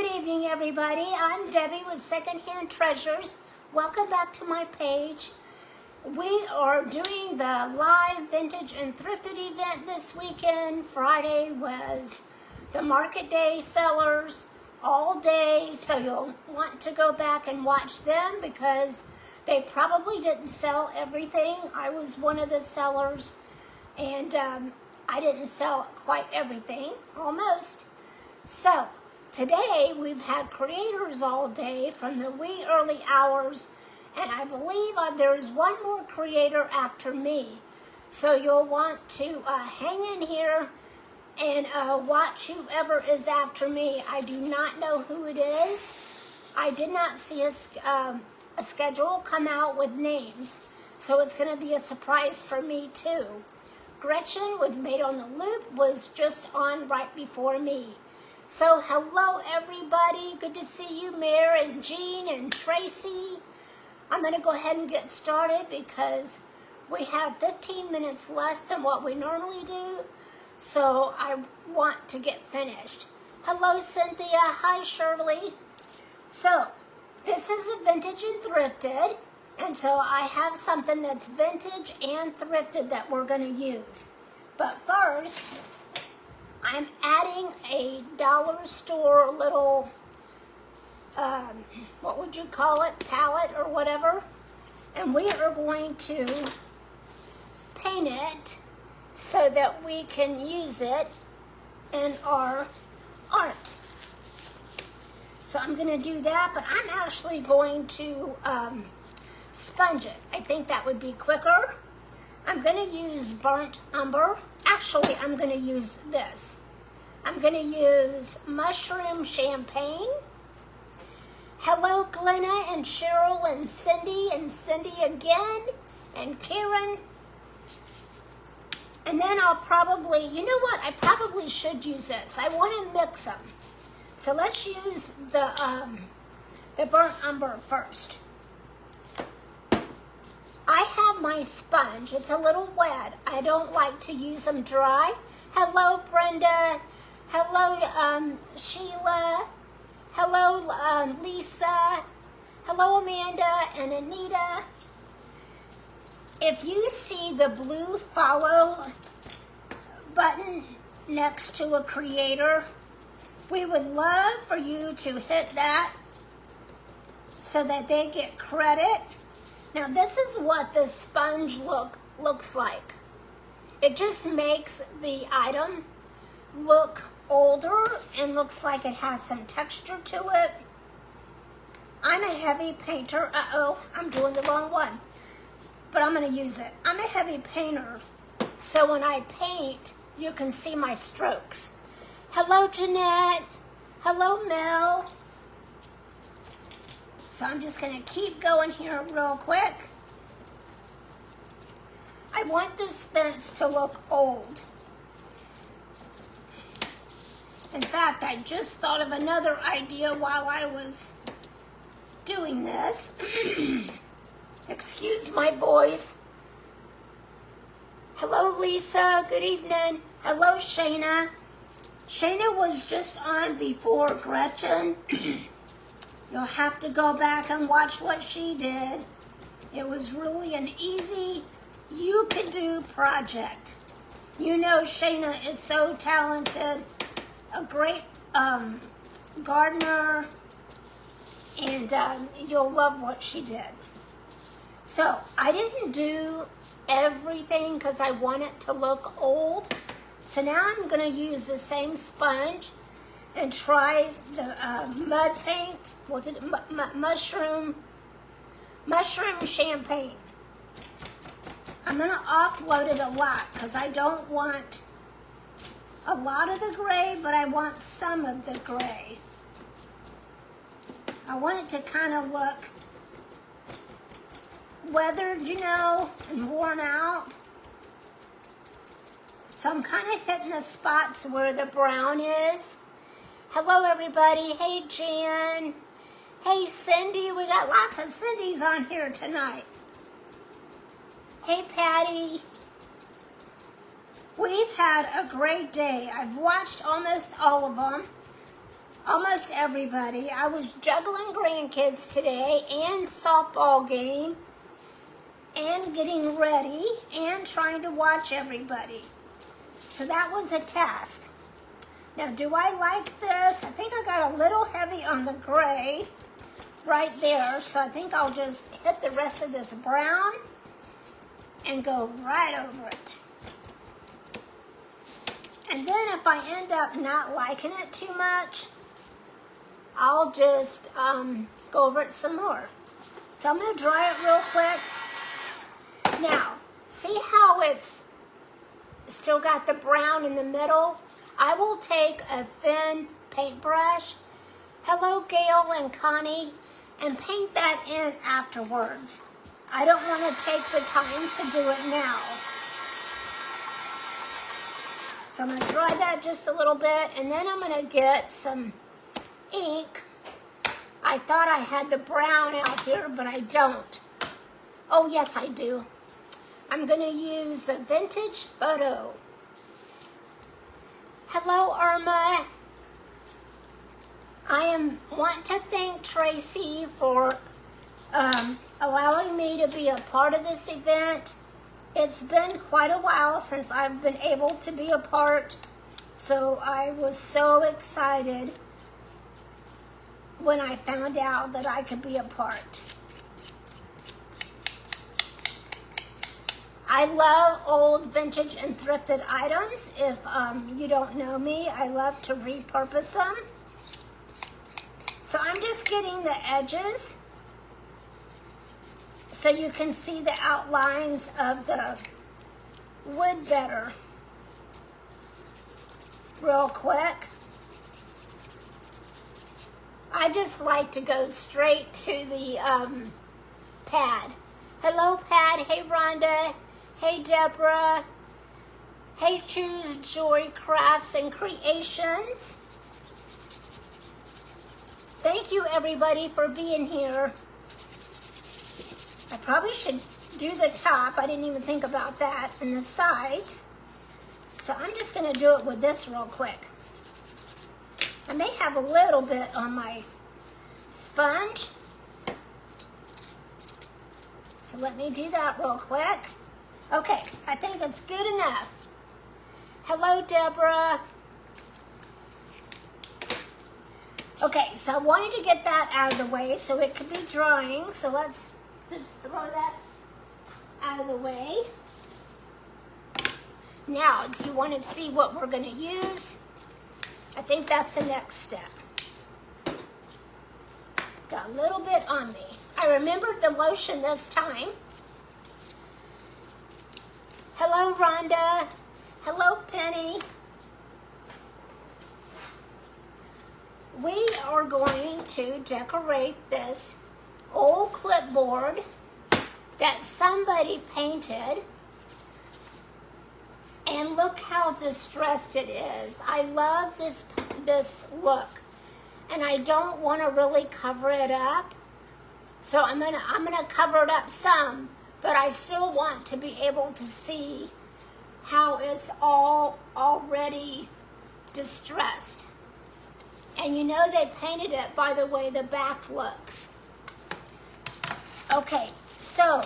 Good evening, everybody. I'm Debbie with Secondhand Treasures. Welcome back to my page. We are doing the live vintage and thrifted event this weekend. Friday was the market day sellers all day, so you'll want to go back and watch them because they probably didn't sell everything. I was one of the sellers, and I didn't sell quite everything, almost. So today we've had creators all day from the wee early hours, and I believe there's one more creator after me. So you'll want to hang in here and watch whoever is after me. I do not know who it is. I did not see a schedule come out with names, so it's going to be a surprise for me too. Gretchen with Made on the Loop was just on right before me. So hello everybody, good to see you, Mare and Jean and Tracy. I'm going to go ahead and get started because we have 15 minutes less than what we normally do, so I want to get finished. Hello Cynthia, hi Shirley. So this is a vintage and thrifted, and so I have something that's vintage and thrifted that we're going to use. But first, I'm adding a dollar store little, what would you call it, palette or whatever. And we are going to paint it so that we can use it in our art. So I'm going to do that, but I'm actually going to sponge it. I think that would be quicker. I'm going to use burnt umber. Actually, I'm going to use this. I'm going to use mushroom champagne. Hello, Glenna and Cheryl and Cindy again, and Karen. And then I'll probably, you know what? I probably should use this. I want to mix them. So let's use the burnt umber first. I have my sponge. It's a little wet. I don't like to use them dry. Hello, Brenda. Hello, Sheila. Hello, Lisa. Hello, Amanda and Anita. If you see the blue follow button next to a creator, we would love for you to hit that so that they get credit. Now this is what the sponge looks like. It just makes the item look older and looks like it has some texture to it. I'm a heavy painter. Uh-oh, I'm doing the wrong one. But I'm going to use it. I'm a heavy painter, so when I paint, you can see my strokes. Hello, Jeanette. Hello, Mel. So I'm just going to keep going here real quick. I want this fence to look old. In fact, I just thought of another idea while I was doing this. Excuse my voice. Hello, Lisa. Good evening. Hello, Shayna. Shayna was just on before Gretchen. You'll have to go back and watch what she did. It was really an easy, you-can-do project. You know Shayna is so talented, a great gardener, and you'll love what she did. So I didn't do everything because I want it to look old. So now I'm going to use the same sponge and try the mud paint. What did it? Mushroom champagne. I'm going to offload it a lot because I don't want a lot of the gray, but I want some of the gray. I want it to kind of look weathered, you know, and worn out. So I'm kind of hitting the spots where the brown is. Hello, everybody. Hey, Jan. Hey, Cindy. We got lots of Cindys on here tonight. Hey, Patty. We've had a great day. I've watched almost all of them. almost everybody. I was juggling grandkids today and softball game and getting ready and trying to watch everybody. So that was a task. Now, do I like this? I think I got a little heavy on the gray right there, so I think I'll just hit the rest of this brown and go right over it. And then if I end up not liking it too much, I'll just go over it some more. So I'm going to dry it real quick. Now, see how it's still got the brown in the middle? I will take a thin paintbrush, hello Gail and Connie, and paint that in afterwards. I don't want to take the time to do it now. So I'm going to dry that just a little bit, and then I'm going to get some ink. I thought I had the brown out here, but I don't. Oh, yes, I do. I'm going to use the Vintage Photo. Hello, Irma. I want to thank Tracy for allowing me to be a part of this event. It's been quite a while since I've been able to be a part, so I was so excited when I found out that I could be a part. I love old vintage and thrifted items. If you don't know me, I love to repurpose them. So I'm just getting the edges so you can see the outlines of the wood better real quick. I just like to go straight to the pad. Hello, Pad. Hey, Rhonda. Hey, Deborah. Hey, Choose Joy Crafts and Creations. Thank you, everybody, for being here. I probably should do the top. I didn't even think about that. And the sides. So I'm just going to do it with this real quick. I may have a little bit on my sponge. So let me do that real quick. Okay, I think it's good enough. Hello, Deborah. Okay, so I wanted to get that out of the way so it could be drying. So let's just throw that out of the way. Now, do you want to see what we're going to use? I think that's the next step. Got a little bit on me. I remembered the lotion this time. Hello, Rhonda. Hello, Penny. We are going to decorate this old clipboard that somebody painted. And look how distressed it is. I love this look. And I don't want to really cover it up. So I'm gonna cover it up some, but I still want to be able to see how it's all already distressed. And you know they painted it by the way the back looks. Okay, so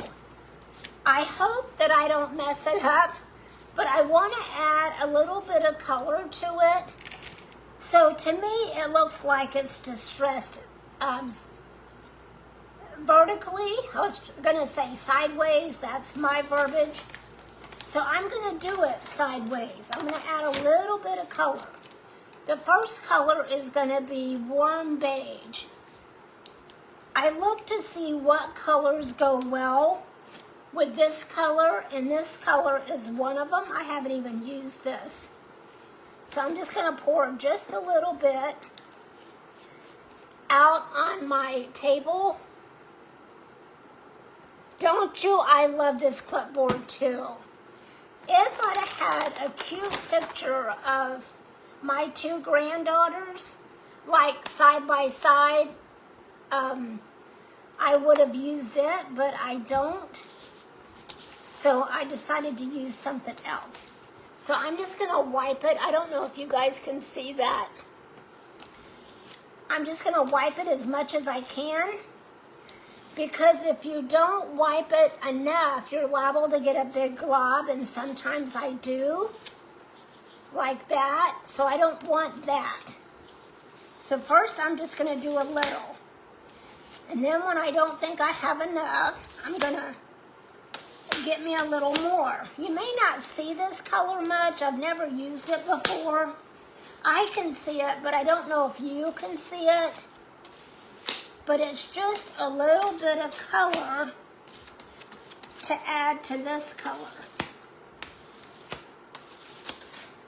I hope that I don't mess it up, but I want to add a little bit of color to it. So to me, it looks like it's distressed vertically. I was going to say sideways. That's my verbiage. So I'm going to do it sideways. I'm going to add a little bit of color. The first color is going to be warm beige. I look to see what colors go well with this color, and this color is one of them. I haven't even used this. So I'm just going to pour just a little bit out on my table. Don't you? I love this clipboard too. If I'd have had a cute picture of my two granddaughters, like side by side, I would have used it, but I don't. So I decided to use something else. So I'm just going to wipe it. I don't know if you guys can see that. I'm just going to wipe it as much as I can, because if you don't wipe it enough, you're liable to get a big glob, and sometimes I do, like that, so I don't want that. So first I'm just going to do a little, and then when I don't think I have enough, I'm going to get me a little more. You may not see this color much. I've never used it before. I can see it, but I don't know if you can see it. But it's just a little bit of color to add to this color.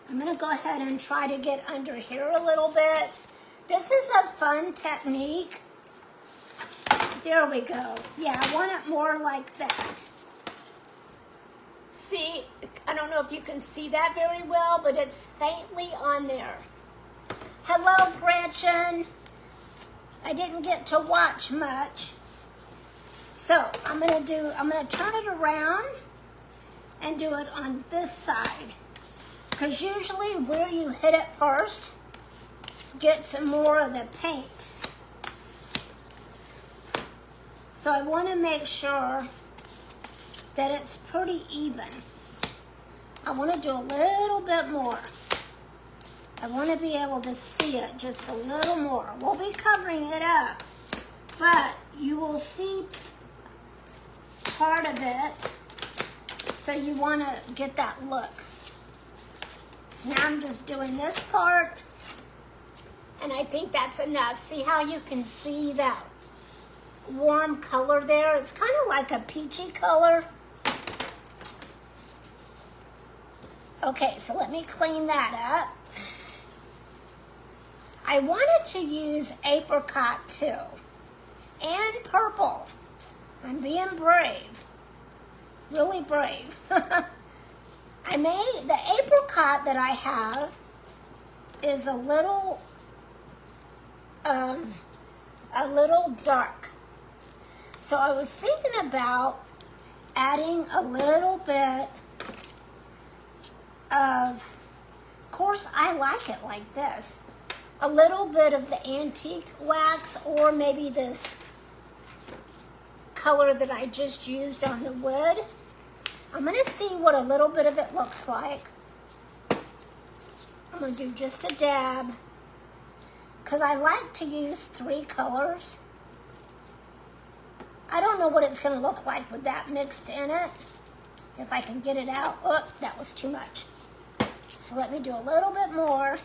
I'm going to go ahead and try to get under here a little bit. This is a fun technique. There we go. Yeah, I want it more like that. See, I don't know if you can see that very well, but it's faintly on there. Hello, Gretchen. I didn't get to watch much. So I'm gonna turn it around and do it on this side. Because usually where you hit it first gets more of the paint. So I want to make sure that it's pretty even. I want to do a little bit more. I want to be able to see it just a little more. We'll be covering it up, but you will see part of it, so you want to get that look. So now I'm just doing this part, and I think that's enough. See how you can see that warm color there? It's kind of like a peachy color. Okay, so let me clean that up. I wanted to use apricot too, and purple. I'm being brave, really brave. I made, the apricot that I have is a little dark. So I was thinking about adding a little bit of course I like it like this. A little bit of the antique wax, or maybe this color that I just used on the wood. I'm going to see what a little bit of it looks like. I'm going to do just a dab, because I like to use 3 colors. I don't know what it's going to look like with that mixed in it. If I can get it out. Oh, that was too much. So let me do a little bit more.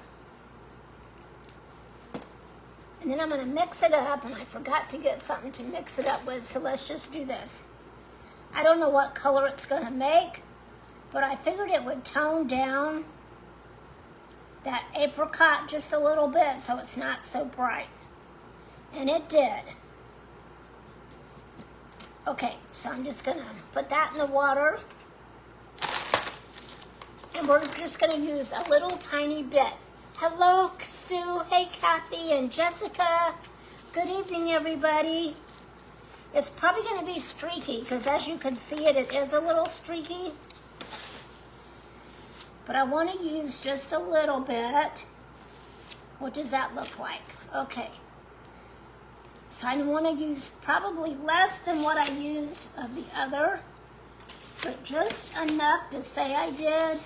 And then I'm going to mix it up, and I forgot to get something to mix it up with, so let's just do this. I don't know what color it's going to make, but I figured it would tone down that apricot just a little bit so it's not so bright. And it did. Okay, so I'm just going to put that in the water. And we're just going to use a little tiny bit. Hello, Sue. Hey, Kathy and Jessica. Good evening, everybody. It's probably going to be streaky, because as you can see it is a little streaky. But I want to use just a little bit. What does that look like? Okay. So I want to use probably less than what I used of the other, but just enough to say I did.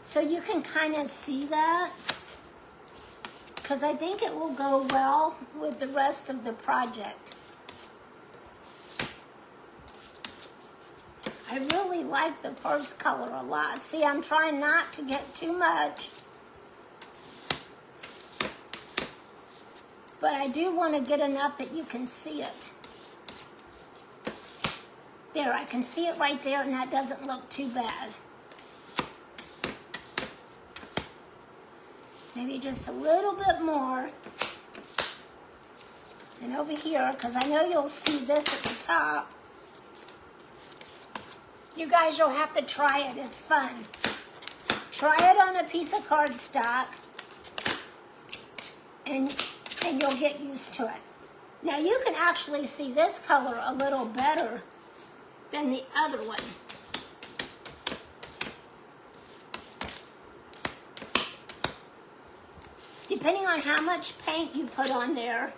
So you can kind of see that, because I think it will go well with the rest of the project. I really like the first color a lot. See, I'm trying not to get too much, but I do want to get enough that you can see it. There, I can see it right there, and that doesn't look too bad. Maybe just a little bit more. And over here, because I know you'll see this at the top. You guys, you'll have to try it. It's fun. Try it on a piece of cardstock, and you'll get used to it. Now, you can actually see this color a little better than the other one. depending on how much paint you put on there,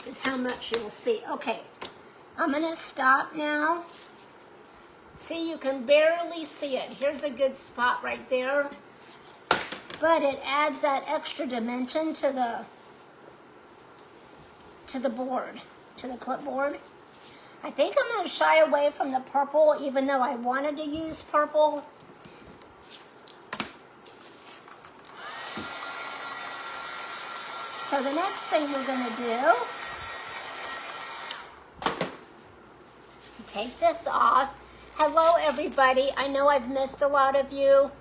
is how much you'll see. Okay, I'm gonna stop now. See, you can barely see it. Here's a good spot right there. But it adds that extra dimension to the board, to the clipboard. I think I'm gonna shy away from the purple, even though I wanted to use purple. So the next thing we're gonna do, take this off. Hello everybody, I know I've missed a lot of you.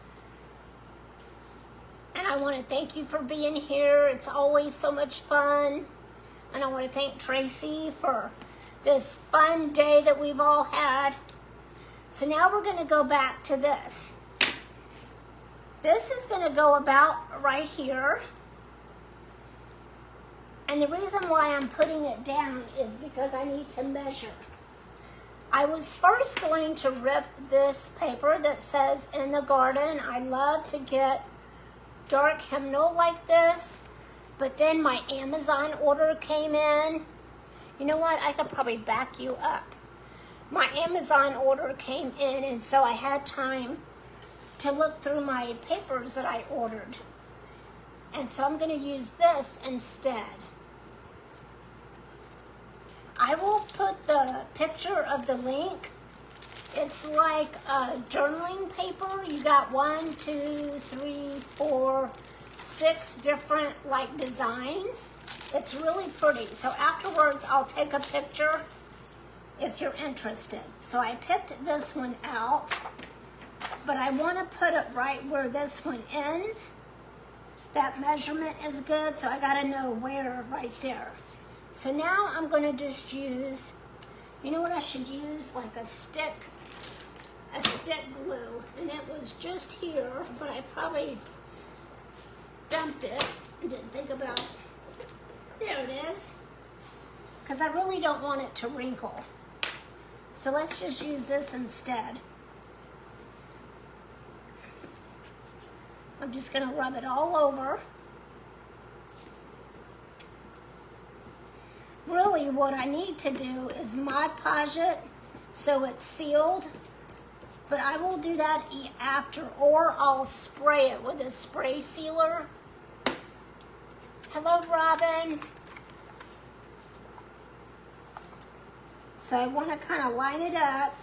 And I want to thank you for being here. It's always so much fun. And I want to thank Tracy for this fun day that we've all had. So now we're going to go back to this. This is going to go about right here. And the reason why I'm putting it down is because I need to measure. I was first going to rip this paper that says in the garden. I love to get dark hymnal like this, but then my Amazon order came in. You know what? I could probably back you up. My Amazon order came in, and so I had time to look through my papers that I ordered. And so I'm going to use this instead. I will put the picture of the link. It's like a journaling paper. You got 1, 2, 3, 4, 6 different like designs. It's really pretty. So afterwards, I'll take a picture if you're interested. So I picked this one out, but I want to put it right where this one ends. That measurement is good, so I got to know where right there. So now I'm going to just use, you know what I should use? Like a stick glue, and it was just here, but I probably dumped it and didn't think about it. There it is, because I really don't want it to wrinkle. So let's just use this instead. I'm just going to rub it all over. Really what I need to do is Mod Podge it so it's sealed. But I will do that after, or I'll spray it with a spray sealer. Hello, Robin. So I want to kind of line it up,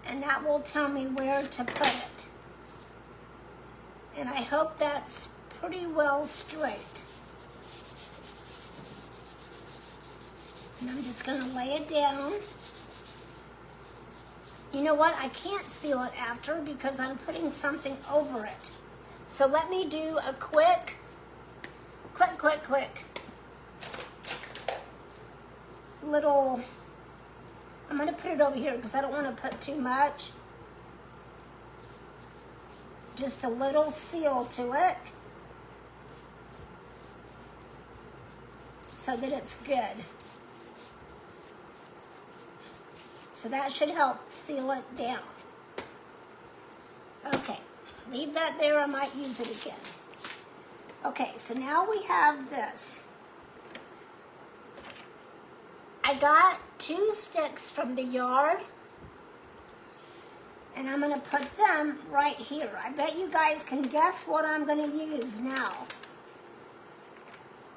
and that will tell me where to put it. And I hope that's pretty well straight. And I'm just going to lay it down. You know what? I can't seal it after because I'm putting something over it. So let me do a quick. Little, I'm going to put it over here because I don't want to put too much. Just a little seal to it so that it's good. So that should help seal it down. Okay, leave that there. I might use it again. Okay, so now we have this. I got 2 sticks from the yard, and I'm gonna put them right here. I bet you guys can guess what I'm gonna use now.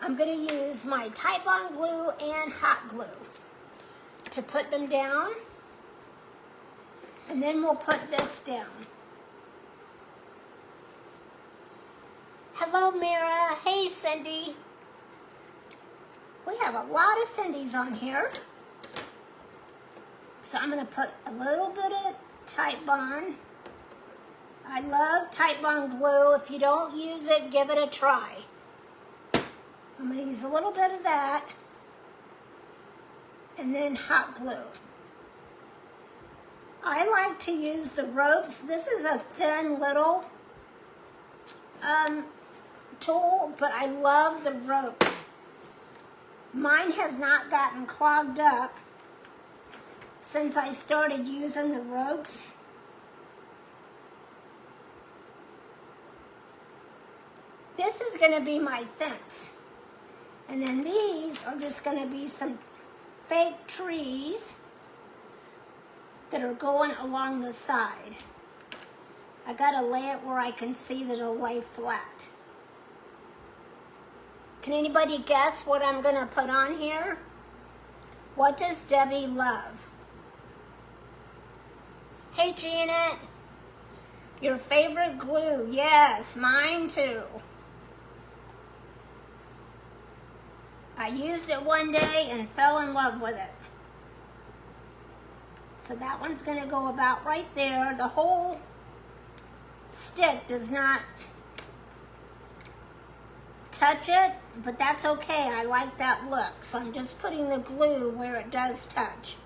I'm gonna use my Titebond glue and hot glue to put them down. And then we'll put this down. Hello, Mira. Hey, Cindy. We have a lot of Cindy's on here. So I'm going to put a little bit of Titebond. I love Titebond glue. If you don't use it, give it a try. I'm going to use a little bit of that. And then hot glue. I like to use the ropes. This is a thin little tool, but I love the ropes. Mine has not gotten clogged up since I started using the ropes. going to be my fence. And then these are just going to be some fake trees that are going along the side. I got to lay it where I can see that it'll lay flat. Can anybody guess what I'm going to put on here? What does Debbie love? Hey, Janet. Your favorite glue. Yes, mine too. I used it one day and fell in love with it. So that one's going to go about right there. The whole stick does not touch it, but that's okay. I like that look. So I'm just putting the glue where it does touch.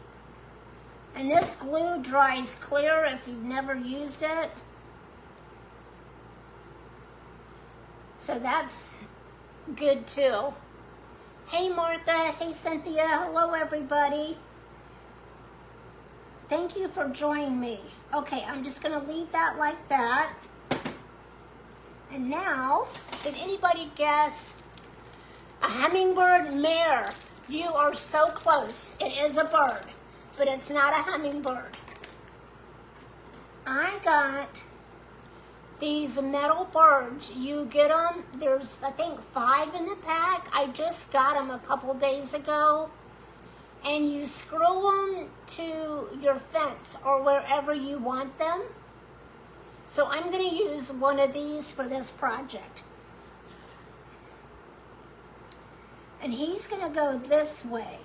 And this glue dries clear if you've never used it. So that's good too. Hey Martha, hey Cynthia, hello everybody. Thank you for joining me. Okay, I'm just gonna leave that like that. And now, did anybody guess a hummingbird mare? You are so close. It is a bird, but it's not a hummingbird. I got these metal birds. You get them, there's I think 5 in the pack. I just got them a couple days ago. And you screw them to your fence or wherever you want them. So I'm going to use one of these for this project. And he's going to go this way.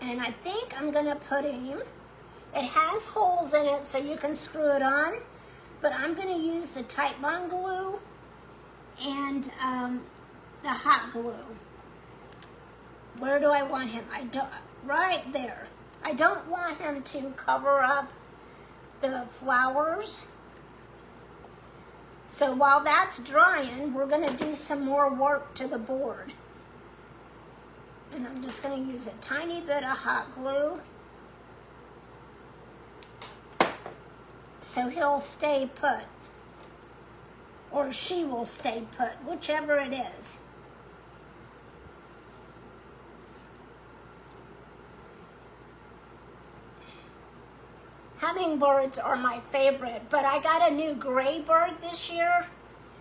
And I think I'm going to put him, it has holes in it so you can screw it on, but I'm going to use the Titebond glue and the hot glue. Where do I want him? Right there. I don't want him to cover up the flowers. So while that's drying, we're going to do some more work to the board. And I'm just going to use a tiny bit of hot glue. So he'll stay put. Or she will stay put, whichever it is. Hummingbirds are my favorite, but I got a new gray bird this year.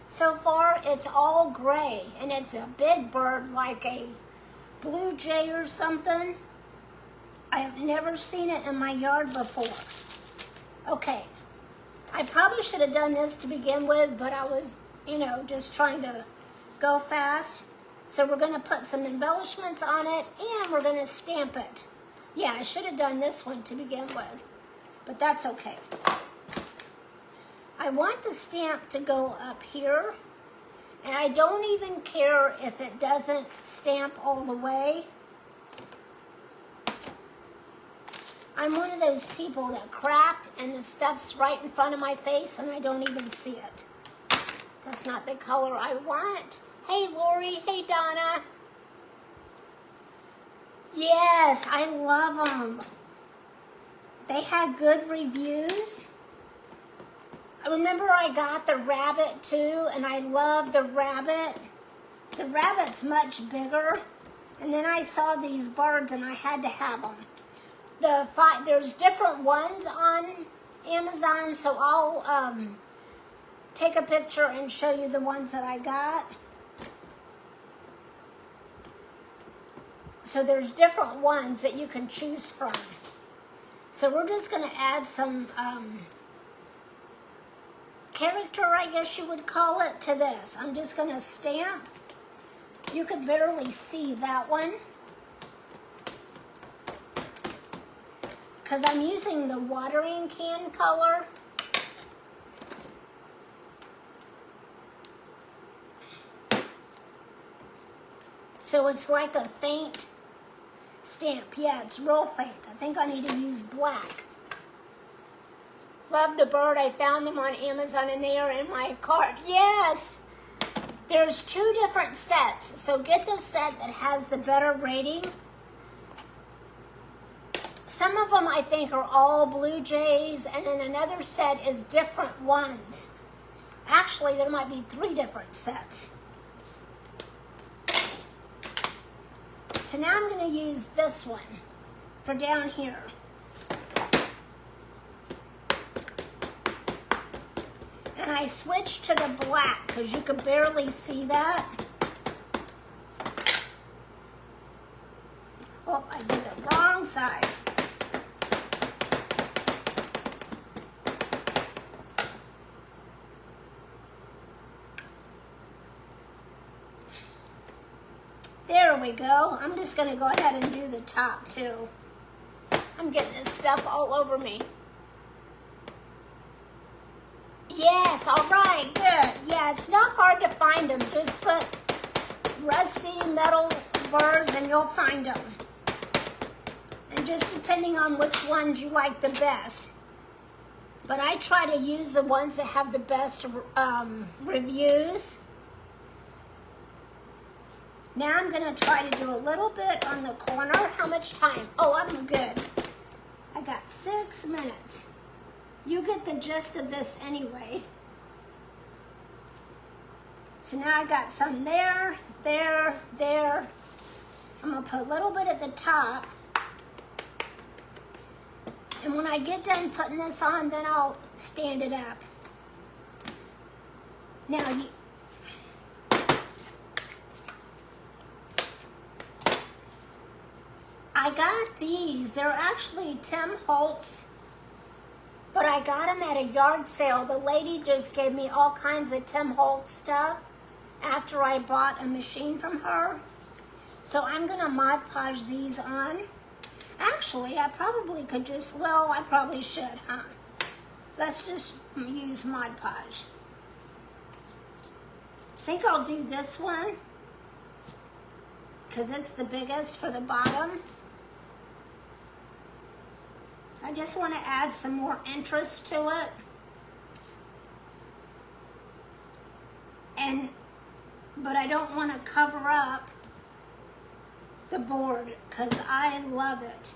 So far, it's all gray, and it's a big bird like a blue jay or something. I have never seen it in my yard before. Okay, I probably should have done this to begin with, but I was, just trying to go fast. So we're going to put some embellishments on it, and we're going to stamp it. Yeah, I should have done this one to begin with. But that's okay. I want the stamp to go up here, and I don't even care if it doesn't stamp all the way. I'm one of those people that craft and the stuff's right in front of my face and I don't even see it. That's not the color I want. Hey Lori, hey Donna. Yes, I love them. They had good reviews. I remember I got the rabbit too, and I love the rabbit. The rabbit's much bigger. And then I saw these birds and I had to have them. There's different ones on Amazon, so I'll take a picture and show you the ones that I got. So there's different ones that you can choose from. So we're just going to add some character, I guess you would call it, to this. I'm just going to stamp. You can barely see that one, because I'm using the watering can color. So it's like a faint stamp. Yeah, it's real faint. I think I need to use black. Love the bird. I found them on Amazon and they are in my cart. Yes! There's 2 different sets. So get the set that has the better rating. Some of them I think are all blue jays, and then another set is different ones. Actually, there might be 3 different sets. So now I'm going to use this one for down here. And I switched to the black because you can barely see that. Oh, I did the wrong side. There we go. I'm just going to go ahead and do the top too. I'm getting this stuff all over me. Yes, all right, good. Yeah, it's not hard to find them. Just put rusty metal burrs and you'll find them. And just depending on which ones you like the best. But I try to use the ones that have the best reviews. Now I'm going to try to do a little bit on the corner. How much time? Oh, I'm good. I got 6 minutes. You get the gist of this anyway. So now I got some there, there, there. I'm going to put a little bit at the top. And when I get done putting this on, then I'll stand it up. Now, I got these. They're actually Tim Holtz, but I got them at a yard sale. The lady just gave me all kinds of Tim Holtz stuff after I bought a machine from her. So I'm going to Mod Podge these on. Actually, I probably could just, well, I probably should, huh? Let's just use Mod Podge. I think I'll do this one because it's the biggest for the bottom. I just want to add some more interest to it. But I don't want to cover up the board because I love it.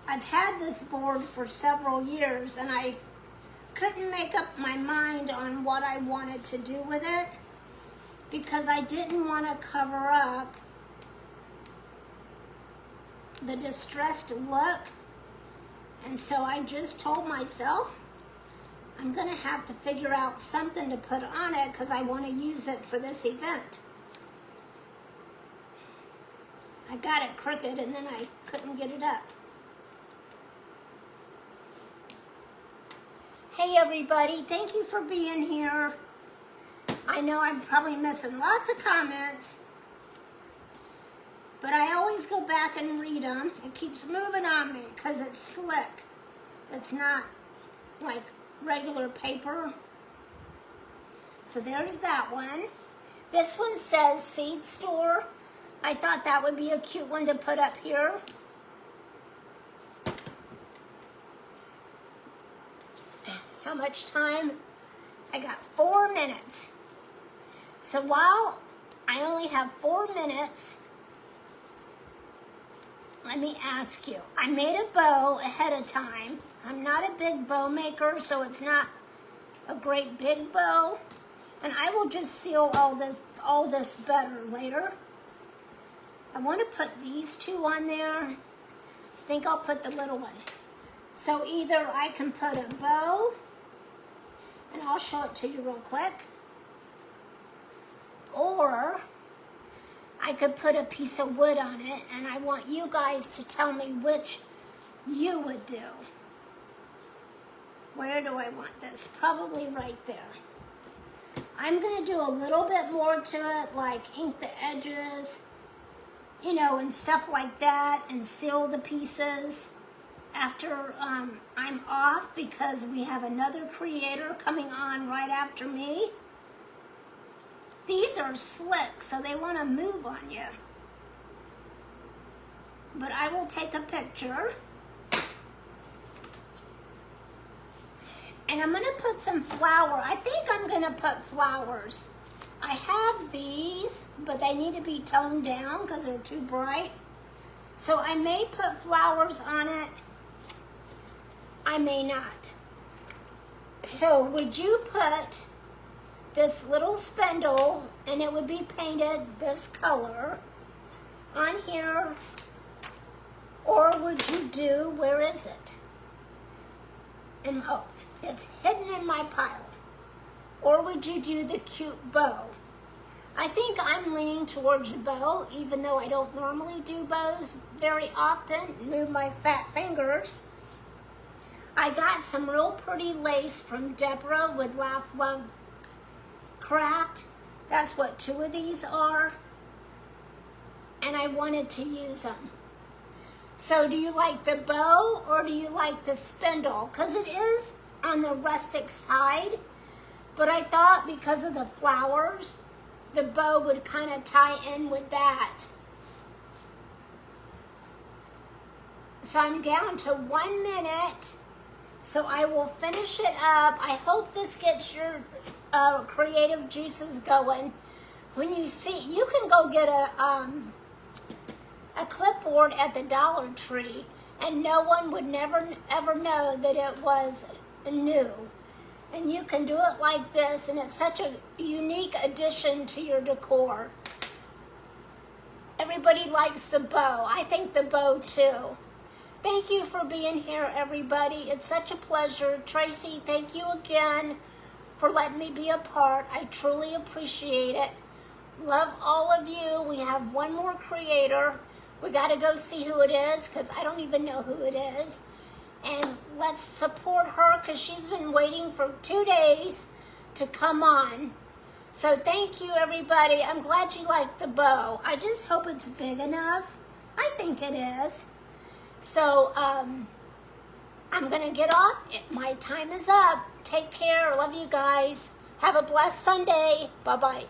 I've had this board for several years and I couldn't make up my mind on what I wanted to do with it because I didn't want to cover up the distressed look. And so I just told myself I'm going to have to figure out something to put on it because I want to use it for this event. I got it crooked and then I couldn't get it up. Hey everybody, thank you for being here. I know I'm probably missing lots of comments, but I always go back and read them. It keeps moving on me because it's slick. It's not like regular paper. So there's that one. This one says Seed Store. I thought that would be a cute one to put up here. How much time? I got 4 minutes. So while I only have 4 minutes, let me ask you. I made a bow ahead of time. I'm not a big bow maker, so it's not a great big bow. And I will just seal all this better later. I want to put these 2 on there. I think I'll put the little one. So either I can put a bow, and I'll show it to you real quick, or I could put a piece of wood on it, and I want you guys to tell me which you would do. Where do I want this? Probably right there. I'm going to do a little bit more to it, like ink the edges, you know, and stuff like that, and seal the pieces after I'm off because we have another creator coming on right after me. These are slick, so they want to move on you. But I will take a picture. And I'm going to put some flower. I think I'm going to put flowers. I have these, but they need to be toned down because they're too bright. So I may put flowers on it. I may not. So would you put this little spindle, and it would be painted this color on here? Or would you do, where is it? And oh, it's hidden in my pile. Or would you do the cute bow? I think I'm leaning towards the bow, even though I don't normally do bows very often. Move my fat fingers. I got some real pretty lace from Deborah with Laugh Love Craft. That's what 2 of these are. And I wanted to use them. So do you like the bow or do you like the spindle? Because it is on the rustic side. But I thought because of the flowers, the bow would kind of tie in with that. So I'm down to 1 minute. So I will finish it up. I hope this gets your creative juices going. When you see, you can go get a clipboard at the Dollar Tree and no one would never ever know that it was new. And you can do it like this, and it's such a unique addition to your decor. Everybody likes the bow. I think the bow too. Thank you for being here, everybody. It's such a pleasure. Tracy, thank you again for letting me be a part. I truly appreciate it. Love all of you. We have one more creator. We got to go see who it is because I don't even know who it is. And let's support her because she's been waiting for 2 days to come on. So thank you, everybody. I'm glad you like the bow. I just hope it's big enough. I think it is. So I'm going to get off. My time is up. Take care. Love you guys. Have a blessed Sunday. Bye-bye.